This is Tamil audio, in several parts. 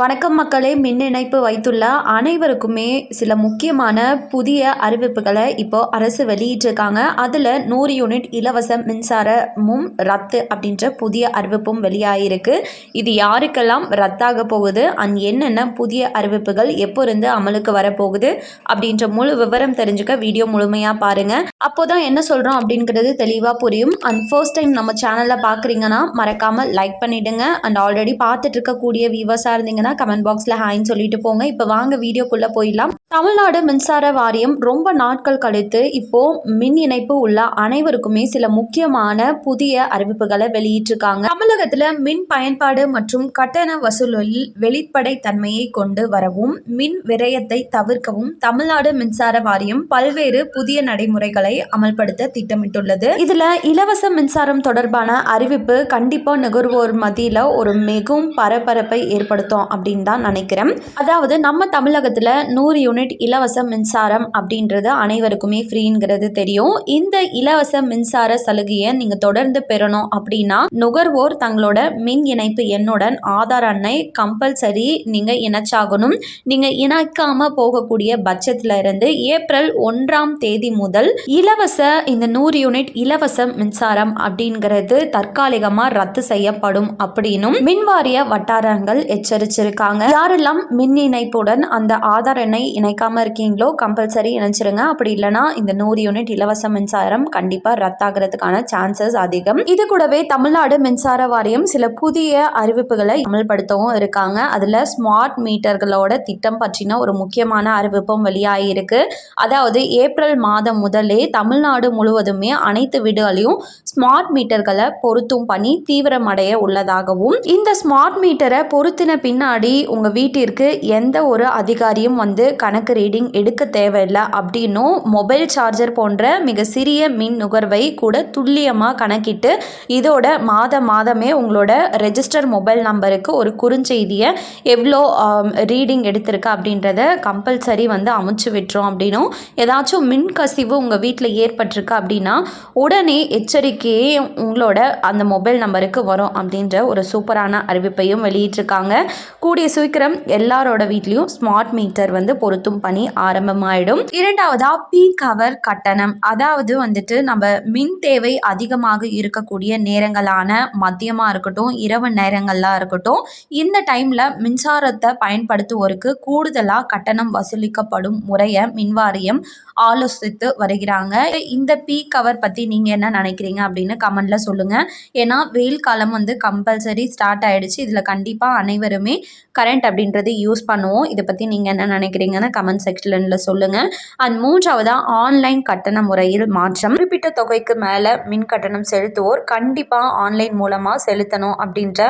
வணக்கம் மக்களே, மின் இணைப்பு வைத்துள்ள அனைவருக்குமே சில முக்கியமான புதிய அறிவிப்புகளை இப்போ அரசு வெளியிட்டிருக்காங்க. அதில் 100 யூனிட் இலவச மின்சாரமும் ரத்து அப்படின்ற புதிய அறிவிப்பும் வெளியாகிருக்கு. இது யாருக்கெல்லாம் ரத்தாக போகுது அண்ட் என்னென்ன புதிய அறிவிப்புகள் எப்போ இருந்து அமலுக்கு வரப்போகுது அப்படின்ற முழு விவரம் தெரிஞ்சுக்க வீடியோ முழுமையாக பாருங்கள். அப்போதான் என்ன சொல்கிறோம் அப்படிங்கிறது தெளிவாக புரியும். அண்ட் ஃபர்ஸ்ட் டைம் நம்ம சேனலில் பார்க்குறீங்கன்னா மறக்காமல் லைக் பண்ணிவிடுங்க. அண்ட் ஆல்ரெடி பார்த்துட்டு இருக்கக்கூடிய வியூவர்ஸாக இருந்தீங்கன்னா கமெண்ட் பாக்ஸ்ல ஹாய்ன்னு சொல்லிட்டு போங்க. இப்போ வாங்க வீடியோக்குள்ள போயிடலாம். தமிழ்நாடு மின்சார வாரியம் ரொம்ப நாட்கள் கழித்து இப்போ மின் இணைப்பு உள்ள அனைவருக்குமே சில முக்கியமான புதிய அறிவிப்புகளை வெளியிட்டிருக்காங்க. தமிழகத்துல மின் பயன்பாடு மற்றும் கட்டண வசூலில் வெளிப்படை தன்மையை கொண்டு வரவும் மின் விரயத்தை தவிர்க்கவும் தமிழ்நாடு மின்சார வாரியம் பல்வேறு புதிய நடைமுறைகளை அமல்படுத்த திட்டமிட்டுள்ளது. இதுல இலவச மின்சாரம் தொடர்பான அறிவிப்பு கண்டிப்பா நுகர்வோர் மத்தியில ஒரு மிகவும் பரபரப்பை ஏற்படுத்தும் அப்படின்னு தான் நினைக்கிறேன். அதாவது நம்ம தமிழகத்துல 100 யூனிட் இலவச மின்சாரம் அப்படின்றது அனைவருக்குமே ஃப்ரீங்கிறது தெரியும். இந்த இலவச மின்சார சலுகையை நீங்க தொடர்ந்து பெறணும் அப்படின்னா நுகர்வோர் தங்களோட மின் இணைப்பு எண்ணுடன் ஆதார் அட்டை கம்பல்சரி நீங்க இணைச்சாகணும். நீங்க இணைக்காம போகக்கூடிய பட்சத்துல இருந்து ஏப்ரல் 1ஆம் தேதி முதல் இலவச இந்த 100 யூனிட் இலவச மின்சாரம் அப்படிங்கிறது தற்காலிகமா ரத்து செய்யப்படும் அப்படின்னும் மின்வாரிய வட்டாரங்கள் எச்சரிச்சிருக்காங்க. யாரெல்லாம் மின் இணைப்புடன் அந்த ஆதார் எண்ணை இணைக்காம இருக்கீங்களோ கம்பல்சரி இணைச்சிருங்க. அப்படி இல்லைனா இந்த 100 யூனிட் இலவச மின்சாரம் கண்டிப்பா ரத்தாகிறதுக்கான சான்சஸ் அதிகம். இது கூடவே தமிழ்நாடு மின்சார வாரியம் சில புதிய அறிவிப்புகளை அமல்படுத்தவும் இருக்காங்க. அதுல ஸ்மார்ட் மீட்டர்களோட திட்டம் பற்றின ஒரு முக்கியமான அறிவிப்பும் வெளியாகிருக்கு. அதாவது ஏப்ரல் மாதம் முதலே தமிழ்நாடு முழுவதுமே அனைத்து வீடுகளையும் ஸ்மார்ட் மீட்டர்களை பொருத்தும் பணி தீவிரமடைய உள்ளதாகவும் இந்த ஸ்மார்ட் மீட்டரை பொருத்தின பின்னாடி உங்க வீட்டிற்கு எந்த ஒரு அதிகாரியும் வந்து கணக்கு ரீடிங் எடுக்க தேவையில்லை அப்படின்னும் மொபைல் சார்ஜர் போன்ற மிக சிறிய மின் நுகர்வை கூட துல்லியமாக கணக்கிட்டு இதோட மாதமே உங்களோட ரெஜிஸ்டர் மொபைல் நம்பருக்கு ஒரு குறுஞ்செய்தியை எவ்வளோ ரீடிங் எடுத்திருக்கு அப்படின்றத கம்பல்சரி வந்து அமைச்சு விட்டுரும். அப்படின்னும் ஏதாச்சும் மின் கசிவு உங்கள் வீட்டில் ஏற்பட்டிருக்கு அப்படின்னா உடனே எச்சரிக்கையே உங்களோட அந்த மொபைல் நம்பருக்கு வரும் அப்படின்ற ஒரு சூப்பரான அறிவிப்பையும் வெளியிட்டிருக்காங்க. கூடிய சீக்கிரம் எல்லாரோட வீட்லேயும் ஸ்மார்ட் மீட்டர் வந்து பொருத்தும் பணி ஆரம்பமாயிடும். இரண்டாவதா பீக் ஹவர் கட்டணம். அதாவது வந்துட்டு நம்ம மின் தேவை அதிகமாக இருக்கக்கூடிய நேரங்களான மதியமா இருக்கட்டும், இரவு நேரங்கள்லாம் இருக்கட்டும், இந்த டைம்ல மின்சாரத்தை பயன்படுத்துவோருக்கு கூடுதலா கட்டணம் வசூலிக்கப்படும் முறையை மின்வாரியம் ஆலோசித்து வருகிறாங்க. இந்த பீக் ஹவர் பத்தி நீங்க என்ன நினைக்கிறீங்க அப்படின்னு கமெண்ட்ல சொல்லுங்க. ஏன்னா வெயில் காலம் வந்து கம்பல்சரி ஸ்டார்ட் ஆயிடுச்சு. இதுல கண்டிப்பா அனைவருமே கரண்ட் அப்படின்றது யூஸ் பண்ணுவோம். இதை பத்தி நீங்க என்ன நினைக்கிறீங்கன்னு கமெண்ட் செக்ஷன்ல சொல்லுங்க. அண்ட் மூன்றாவதா ஆன்லைன் கட்டண முறையில் மாற்றம். குறிப்பிட்ட தொகைக்கு மேல மின் கட்டணம் செலுத்துவோர் கண்டிப்பா ஆன்லைன் மூலமா செலுத்தணும் அப்படின்ற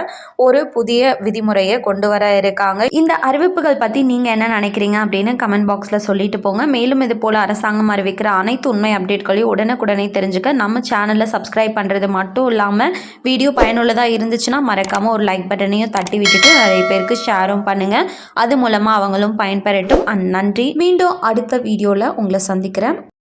ஒரு புதிய விதிமுறையை கொண்டு வர இருக்காங்க. இந்த அறிவிப்புகள் பத்தி நீங்க என்ன நினைக்கிறீங்க அப்படின்னு கமெண்ட் பாக்ஸ்ல சொல்லிட்டு போங்க. மேலும் இது போல அரசாங்கம் அறிவிக்கிற அனைத்து உண்மை அப்டேட்களையும் உடனுக்குடனே தெரிஞ்சுக்க நம்ம சேனலை சப்ஸ்கிரைப் பண்றது மட்டும் இல்லாம வீடியோ பயனுள்ளதா இருந்துச்சுன்னா மறக்காம ஒரு லைக் பட்டனையும் தட்டி விட்டுட்டு நிறைய பேருக்கு ஷேரும் பண்ணுங்க. அது மூலமா அவங்களும் பயன்பெறட்டும். நன்றி. மீண்டும் அடுத்த வீடியோல உங்களை சந்திக்கிறேன்.